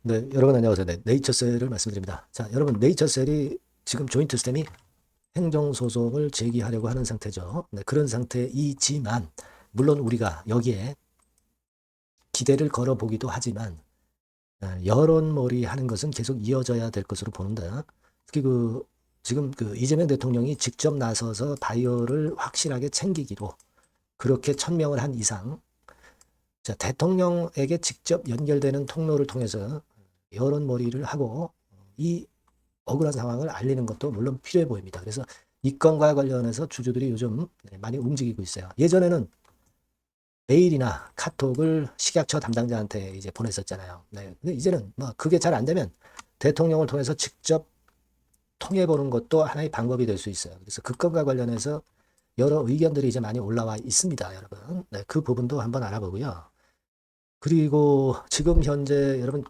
네, 여러분 안녕하세요. 네, 네이처셀을 말씀드립니다. 자, 여러분 네이처셀이 지금 조인트 스템이 행정소송을 제기하려고 하는 상태죠. 네, 그런 상태이지만 물론 우리가 여기에 기대를 걸어보기도 하지만 여론몰이 하는 것은 계속 이어져야 될 것으로 보는다. 특히 지금 이재명 대통령이 직접 나서서 바이오를 확실하게 챙기기로 그렇게 천명을 한 이상 자, 대통령에게 직접 연결되는 통로를 통해서 여론몰이를 하고 이 억울한 상황을 알리는 것도 물론 필요해 보입니다. 그래서 이 건과 관련해서 주주들이 요즘 많이 움직이고 있어요. 예전에는 메일이나 카톡을 식약처 담당자한테 이제 보냈었잖아요. 네. 근데 이제는 뭐 그게 잘 안 되면 대통령을 통해서 직접 통해 보는 것도 하나의 방법이 될 수 있어요. 그래서 그 건과 관련해서 여러 의견들이 이제 많이 올라와 있습니다, 여러분. 네, 그 부분도 한번 알아보고요. 그리고 지금 현재 여러분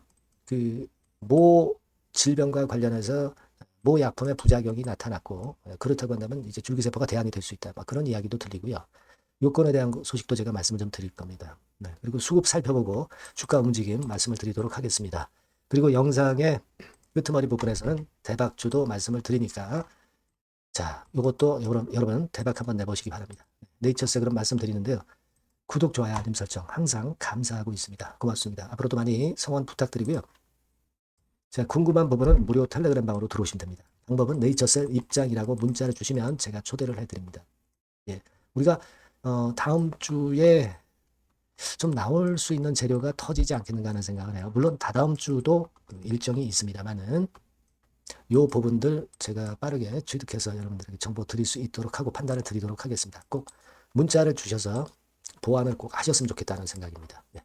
모 질병과 관련해서 모 약품의 부작용이 나타났고 그렇다고 한다면 이제 줄기세포가 대안이 될 수 있다. 막 그런 이야기도 들리고요. 요건에 대한 소식도 제가 말씀을 좀 드릴 겁니다. 네, 그리고 수급 살펴보고 주가 움직임 말씀을 드리도록 하겠습니다. 그리고 영상의 끄트머리 부분에서는 대박주도 말씀을 드리니까 자, 요것도 여러분 대박 한번 내보시기 바랍니다. 네이처스 그런 말씀 드리는데요. 구독, 좋아요, 알림 설정 항상 감사하고 있습니다. 고맙습니다. 앞으로도 많이 성원 부탁드리고요. 제가 궁금한 부분은 무료 텔레그램 방으로 들어오시면 됩니다. 방법은 네이처셀 입장이라고 문자를 주시면 제가 초대를 해드립니다. 예, 우리가 다음 주에 좀 나올 수 있는 재료가 터지지 않겠는가 하는 생각을 해요. 물론 다다음 주도 일정이 있습니다만은 요 부분들 제가 빠르게 취득해서 여러분들에게 정보 드릴 수 있도록 하고 판단을 드리도록 하겠습니다. 꼭 문자를 주셔서 보완을 꼭 하셨으면 좋겠다는 생각입니다. 네.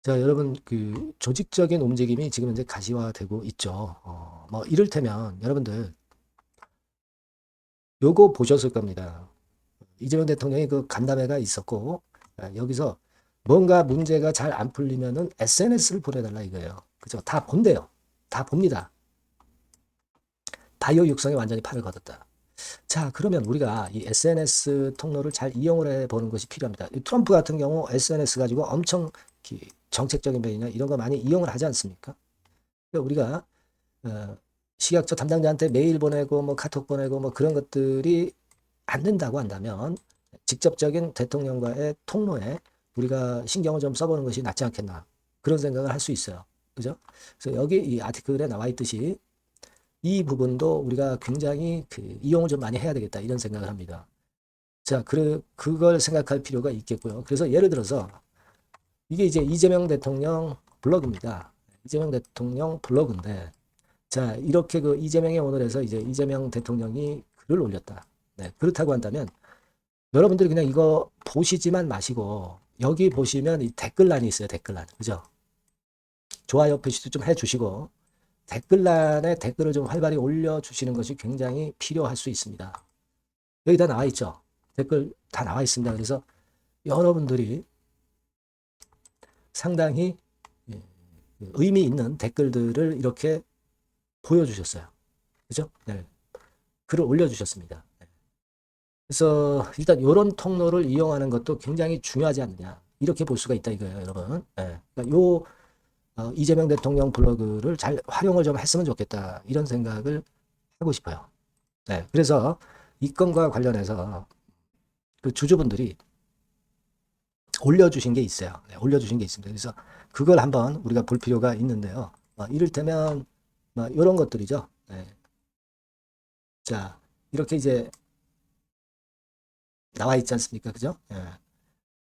자, 여러분, 조직적인 움직임이 지금 이제 가시화되고 있죠. 뭐, 이를테면, 여러분들, 요거 보셨을 겁니다. 이재명 대통령이 그 간담회가 있었고, 여기서 뭔가 문제가 잘 안 풀리면은 SNS를 보내달라 이거예요. 그죠? 다 본대요. 다 봅니다. 바이오 육성에 완전히 판을 걷었다. 자, 그러면 우리가 이 SNS 통로를 잘 이용을 해보는 것이 필요합니다. 이 트럼프 같은 경우 SNS 가지고 엄청 정책적인 면이나 이런 거 많이 이용을 하지 않습니까? 그러니까 우리가 식약처 담당자한테 메일 보내고 뭐 카톡 보내고 뭐 그런 것들이 안 된다고 한다면 직접적인 대통령과의 통로에 우리가 신경을 좀 써보는 것이 낫지 않겠나 그런 생각을 할 수 있어요. 그죠? 그래서 여기 이 아티클에 나와 있듯이 이 부분도 우리가 굉장히 이용을 좀 많이 해야 되겠다 이런 생각을 합니다. 자, 그걸 생각할 필요가 있겠고요. 그래서 예를 들어서 이게 이제 이재명 대통령 블로그입니다. 이재명 대통령 블로그인데 자, 이렇게 이재명의 오늘에서 이제 이재명 대통령이 글을 올렸다. 네, 그렇다고 한다면 여러분들이 그냥 이거 보시지만 마시고 여기 보시면 이 댓글란이 있어요. 댓글란. 그죠? 좋아요 표시도 좀 해주시고 댓글란에 댓글을 좀 활발히 올려주시는 것이 굉장히 필요할 수 있습니다. 여기 다 나와 있죠. 댓글 다 나와 있습니다. 그래서 여러분들이 상당히 예, 의미 있는 댓글들을 이렇게 보여주셨어요. 그죠? 네. 글을 올려주셨습니다. 네. 그래서 일단 이런 통로를 이용하는 것도 굉장히 중요하지 않느냐. 이렇게 볼 수가 있다 이거예요, 여러분. 네. 그러니까 이재명 대통령 블로그를 잘 활용을 좀 했으면 좋겠다. 이런 생각을 하고 싶어요. 네. 그래서 이 건과 관련해서 그 주주분들이 올려주신 게 있어요. 네, 올려주신 게 있습니다. 그래서 그걸 한번 우리가 볼 필요가 있는데요. 이를테면 이런 것들이죠. 네. 자, 이렇게 이제 나와 있지 않습니까? 그죠? 예.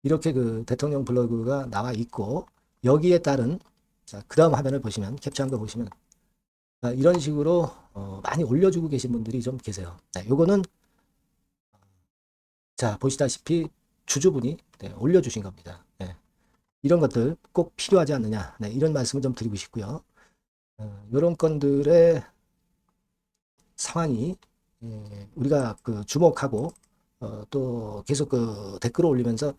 이렇게 대통령 블로그가 나와 있고 여기에 따른 자, 그 다음 화면을 보시면 캡처한 거 보시면 이런 식으로 많이 올려주고 계신 분들이 좀 계세요. 네, 요거는 자 보시다시피 주주분이 네, 올려주신 겁니다. 네, 이런 것들 꼭 필요하지 않느냐 네, 이런 말씀을 좀 드리고 싶고요. 이런 건들의 상황이 우리가 주목하고 또 계속 댓글을 올리면서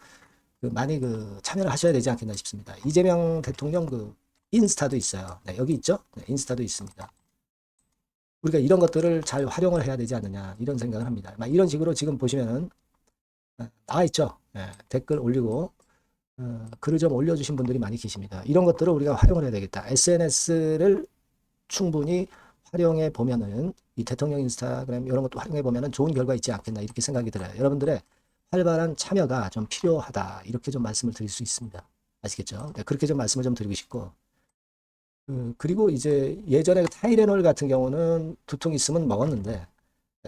많이 참여를 하셔야 되지 않겠나 싶습니다. 이재명 대통령 인스타도 있어요. 네, 여기 있죠? 네, 인스타도 있습니다. 우리가 이런 것들을 잘 활용을 해야 되지 않느냐 이런 생각을 합니다. 이런 식으로 지금 보시면은 나와 있죠. 네, 댓글 올리고 글을 좀 올려주신 분들이 많이 계십니다. 이런 것들을 우리가 활용을 해야 되겠다. SNS를 충분히 활용해 보면은 이 대통령 인스타그램 이런 것도 활용해 보면은 좋은 결과 있지 않겠나 이렇게 생각이 들어요. 여러분들의 활발한 참여가 좀 필요하다 이렇게 좀 말씀을 드릴 수 있습니다. 아시겠죠? 네, 그렇게 좀 말씀을 좀 드리고 싶고 그리고 이제 예전에 타이레놀 같은 경우는 두통 있으면 먹었는데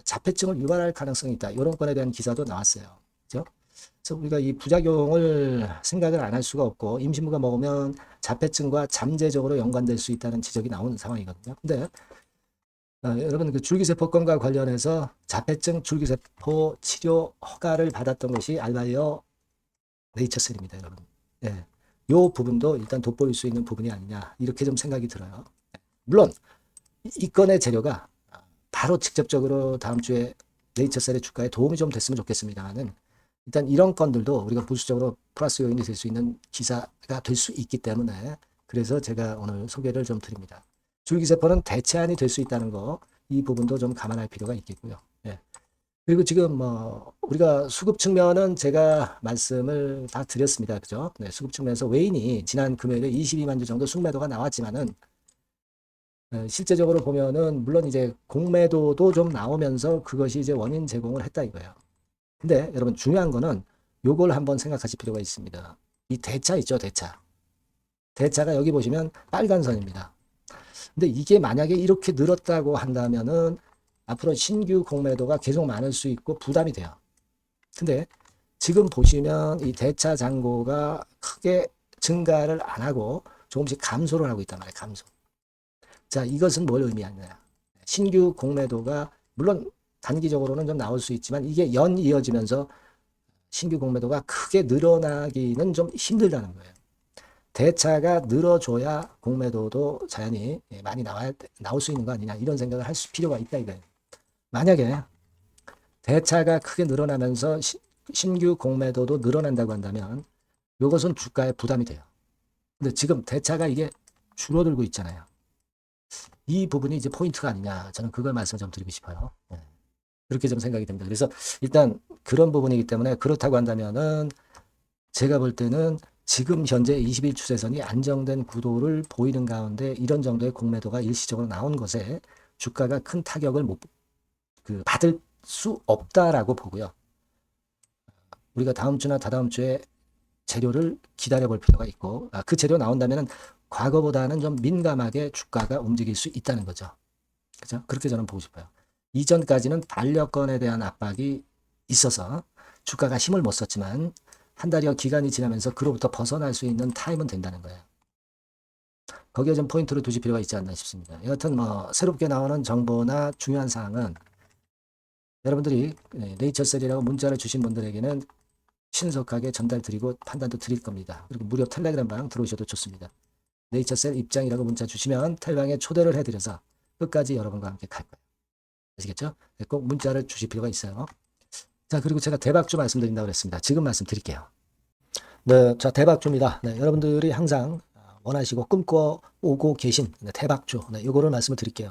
자폐증을 유발할 가능성이 있다. 이런 건에 대한 기사도 나왔어요. 그죠? 그래서 우리가 이 부작용을 생각을 안 할 수가 없고 임신부가 먹으면 자폐증과 잠재적으로 연관될 수 있다는 지적이 나오는 상황이거든요. 근데 여러분 그 줄기세포건과 관련해서 자폐증 줄기세포 치료 허가를 받았던 것이 알바이어 네이처셀입니다, 여러분. 예. 요 부분도 일단 돋보일 수 있는 부분이 아니냐 이렇게 좀 생각이 들어요. 물론 이 건의 재료가 바로 직접적으로 다음 주에 네이처셀의 주가에 도움이 좀 됐으면 좋겠습니다만은 일단 이런 건들도 우리가 부수적으로 플러스 요인이 될 수 있는 기사가 될 수 있기 때문에 그래서 제가 오늘 소개를 좀 드립니다. 줄기세포는 대체안이 될 수 있다는 거 이 부분도 좀 감안할 필요가 있겠고요. 예. 그리고 지금 뭐 우리가 수급 측면은 제가 말씀을 다 드렸습니다. 그죠? 네, 수급 측면에서 외인이 지난 금요일에 22만 주 정도 순매도가 나왔지만은 실제적으로 보면은 물론 이제 공매도도 좀 나오면서 그것이 이제 원인 제공을 했다 이거예요. 근데 여러분 중요한 거는 요걸 한번 생각하실 필요가 있습니다. 이 대차 있죠, 대차. 대차가 여기 보시면 빨간 선입니다. 근데 이게 만약에 이렇게 늘었다고 한다면은 앞으로 신규 공매도가 계속 많을 수 있고 부담이 돼요. 근데 지금 보시면 이 대차 잔고가 크게 증가를 안 하고 조금씩 감소를 하고 있단 말이에요. 감소. 자, 이것은 뭘 의미하느냐. 신규 공매도가 물론 단기적으로는 좀 나올 수 있지만 이게 연 이어지면서 신규 공매도가 크게 늘어나기는 좀 힘들다는 거예요. 대차가 늘어줘야 공매도도 자연히 많이 나올 수 있는 거 아니냐 이런 생각을 할 필요가 있다 이거예요. 만약에 대차가 크게 늘어나면서 신규 공매도도 늘어난다고 한다면 이것은 주가에 부담이 돼요. 근데 지금 대차가 이게 줄어들고 있잖아요. 이 부분이 이제 포인트가 아니냐 저는 그걸 말씀을 좀 드리고 싶어요. 그렇게 좀 생각이 됩니다. 그래서 일단 그런 부분이기 때문에 그렇다고 한다면은 제가 볼 때는 지금 현재 20일 추세선이 안정된 구도를 보이는 가운데 이런 정도의 공매도가 일시적으로 나온 것에 주가가 큰 타격을 받을 수 없다라고 보고요. 우리가 다음 주나 다다음 주에 재료를 기다려 볼 필요가 있고 그 재료 나온다면 과거보다는 좀 민감하게 주가가 움직일 수 있다는 거죠. 그죠? 그렇게 저는 보고 싶어요. 이전까지는 반려권에 대한 압박이 있어서 주가가 힘을 못 썼지만 한 달여 기간이 지나면서 그로부터 벗어날 수 있는 타임은 된다는 거예요. 거기에 좀 포인트를 두실 필요가 있지 않나 싶습니다. 여하튼 뭐 새롭게 나오는 정보나 중요한 사항은 여러분들이 네이처셀이라고 문자를 주신 분들에게는 신속하게 전달드리고 판단도 드릴 겁니다. 그리고 무료 텔레그램 방 들어오셔도 좋습니다. 네이처셀 입장이라고 문자 주시면 텔방에 초대를 해드려서 끝까지 여러분과 함께 갈 거예요. 아시겠죠? 꼭 문자를 주실 필요가 있어요. 자, 그리고 제가 대박주 말씀드린다고 그랬습니다. 지금 말씀드릴게요. 네, 자, 대박주입니다. 네, 여러분들이 항상 원하시고 꿈꿔오고 계신 대박주. 네, 요거를 말씀을 드릴게요.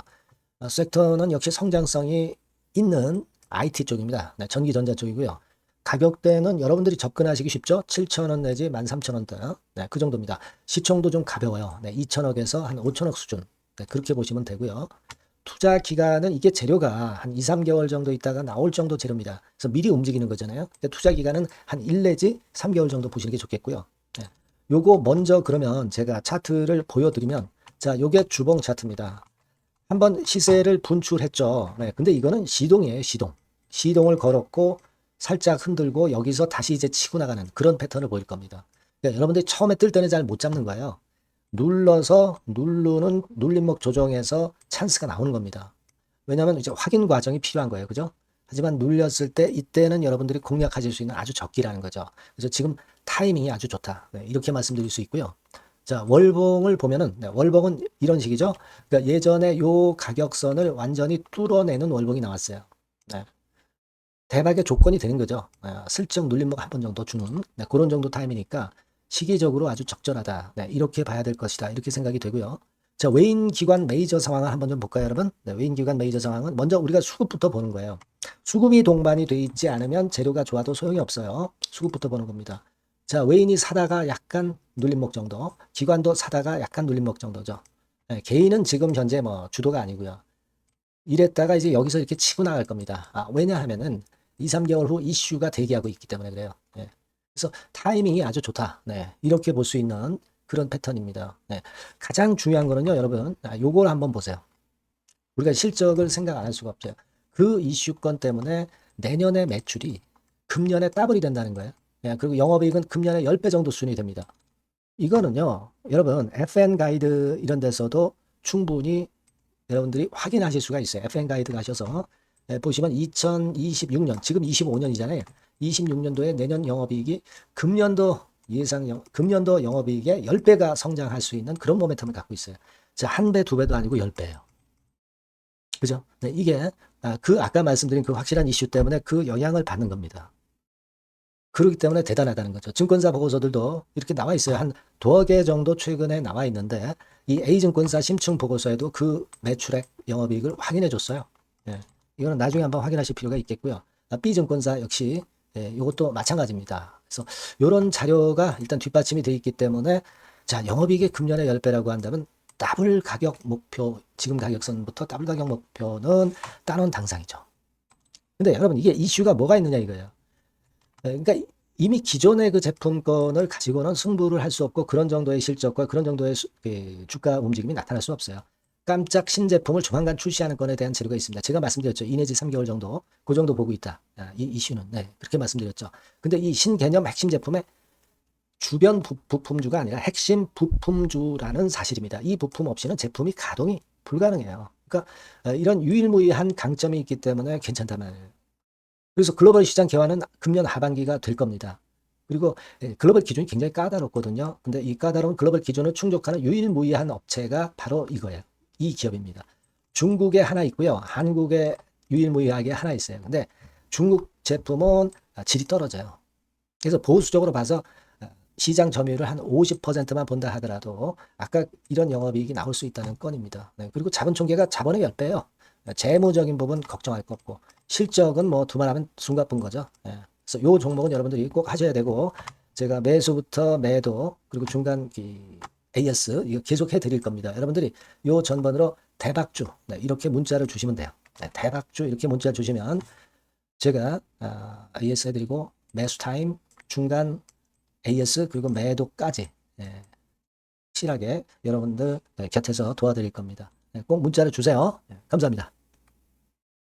섹터는 역시 성장성이 있는 IT 쪽입니다. 네, 전기전자 쪽이고요. 가격대는 여러분들이 접근하시기 쉽죠? 7,000원 내지 13,000원대. 네, 그 정도입니다. 시총도 좀 가벼워요. 네, 2천억에서 한 5천억 수준. 네, 그렇게 보시면 되고요. 투자 기간은 이게 재료가 한 2, 3개월 정도 있다가 나올 정도 재료입니다. 그래서 미리 움직이는 거잖아요. 근데 투자 기간은 한 1 내지 3개월 정도 보시는 게 좋겠고요. 네. 요거 먼저 그러면 제가 차트를 보여드리면 자, 요게 주봉 차트입니다. 한번 시세를 분출했죠. 네, 근데 이거는 시동이에요, 시동. 시동을 걸었고 살짝 흔들고 여기서 다시 이제 치고 나가는 그런 패턴을 보일 겁니다. 그러니까 여러분들이 처음에 뜰 때는 잘 못 잡는 거예요. 눌러서 누르는 눌림목 조정에서 찬스가 나오는 겁니다. 왜냐하면 이제 확인 과정이 필요한 거예요. 그죠? 하지만 눌렸을 때 이때는 여러분들이 공략하실 수 있는 아주 적기라는 거죠. 그래서 지금 타이밍이 아주 좋다. 네, 이렇게 말씀드릴 수 있고요. 자, 월봉을 보면은 네, 월봉은 이런 식이죠. 그러니까 예전에 요 가격선을 완전히 뚫어내는 월봉이 나왔어요. 네. 대박의 조건이 되는 거죠. 슬쩍 눌림목 한 번 정도 주는 네, 그런 정도 타임이니까 시기적으로 아주 적절하다. 네, 이렇게 봐야 될 것이다. 이렇게 생각이 되고요. 자, 외인 기관 메이저 상황을 한번 좀 볼까요, 여러분? 네, 외인 기관 메이저 상황은 먼저 우리가 수급부터 보는 거예요. 수급이 동반이 돼 있지 않으면 재료가 좋아도 소용이 없어요. 수급부터 보는 겁니다. 자, 외인이 사다가 약간 눌림목 정도, 기관도 사다가 약간 눌림목 정도죠. 예, 개인은 지금 현재 뭐 주도가 아니고요. 이랬다가 이제 여기서 이렇게 치고 나갈 겁니다. 왜냐하면은 2, 3개월 후 이슈가 대기하고 있기 때문에 그래요. 예. 그래서 타이밍이 아주 좋다. 네. 이렇게 볼 수 있는 그런 패턴입니다. 네. 가장 중요한 거는요, 여러분, 요걸 한번 보세요. 우리가 실적을 생각 안 할 수가 없어요. 그 이슈건 때문에 내년의 매출이 금년에 더블이 된다는 거예요. 예, 그리고 영업이익은 금년에 10배 정도 수준이 됩니다. 이거는요, 여러분, FN 가이드 이런 데서도 충분히 여러분들이 확인하실 수가 있어요. FN 가이드 가셔서 보시면 2026년, 지금 25년이잖아요. 26년도에 내년 영업이익이 금년도 영업이익의 10배가 성장할 수 있는 그런 모멘텀을 갖고 있어요. 자, 한 배, 두 배도 아니고 10배예요. 그죠? 네, 이게 아까 말씀드린 그 확실한 이슈 때문에 그 영향을 받는 겁니다. 그렇기 때문에 대단하다는 거죠. 증권사 보고서들도 이렇게 나와 있어요. 한 두어 개 정도 최근에 나와 있는데 이 A증권사 심층 보고서에도 그 매출액 영업이익을 확인해 줬어요. 예. 이거는 나중에 한번 확인하실 필요가 있겠고요. B증권사 역시 이것도 마찬가지입니다. 그래서 이런 자료가 일단 뒷받침이 되어 있기 때문에 자, 영업이익이 금년에 10배라고 한다면 더블 가격 목표, 지금 가격선부터 더블 가격 목표는 따놓은 당상이죠. 근데 여러분 이게 이슈가 뭐가 있느냐 이거예요. 그러니까 이미 기존의 그 제품권을 가지고는 승부를 할 수 없고 그런 정도의 실적과 그런 정도의 주가 움직임이 나타날 수 없어요. 깜짝 신제품을 조만간 출시하는 건에 대한 재료가 있습니다. 제가 말씀드렸죠. 2 내지 3개월 정도, 그 정도 보고 있다. 이 이슈는. 네, 그렇게 말씀드렸죠. 근데 이 신개념 핵심 제품의 주변 부품주가 아니라 핵심 부품주라는 사실입니다. 이 부품 없이는 제품이 가동이 불가능해요. 그러니까 이런 유일무이한 강점이 있기 때문에 괜찮단 말이에요. 그래서 글로벌 시장 개화는 금년 하반기가 될 겁니다. 그리고 글로벌 기준이 굉장히 까다롭거든요. 근데 이 까다로운 글로벌 기준을 충족하는 유일무이한 업체가 바로 이거예요. 이 기업입니다. 중국에 하나 있고요. 한국에 유일무이하게 하나 있어요. 근데 중국 제품은 질이 떨어져요. 그래서 보수적으로 봐서 시장 점유율을 한 50%만 본다 하더라도 아까 이런 영업이익이 나올 수 있다는 건입니다. 네, 그리고 자본 총계가 자본의 10배예요. 재무적인 부분 걱정할 거 없고 실적은 뭐 두말하면 숨가쁜 거죠. 네, 그래서 요 종목은 여러분들이 꼭 하셔야 되고 제가 매수부터 매도 그리고 중간 AS 이거 계속 해드릴 겁니다. 여러분들이 요 전번으로 대박주 이렇게 문자를 주시면 돼요. 대박주 이렇게 문자 주시면 제가 AS 해드리고 매수 타임 중간 AS 그리고 매도까지 확실하게 여러분들 곁에서 도와드릴 겁니다. 꼭 문자를 주세요. 감사합니다.